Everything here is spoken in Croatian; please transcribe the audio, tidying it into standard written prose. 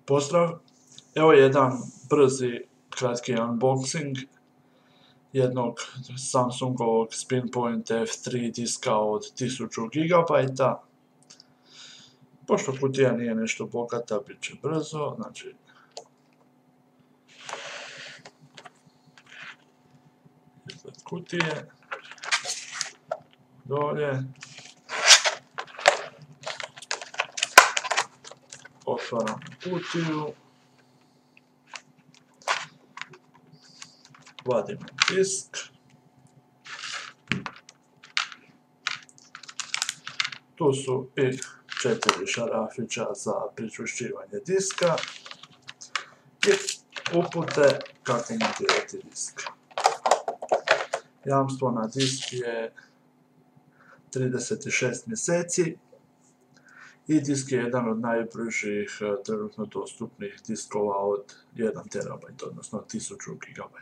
Pozdrav! Evo jedan brzi, kratki unboxing jednog Samsungovog SpinPoint F3 diska od 1000 GB. Pošto kutija nije nešto bogata, bit će brzo, znači izgled kutije, dolje, otvaram kutiju, vadim disk, tu su i 4 šarafića za pričvršćivanje diska i upute kako montirati disk. Jamstvo na disk je 36 mjeseci i disk je jedan od najbržih trenutno dostupnih diskova od 1 TB, odnosno 1000 GB.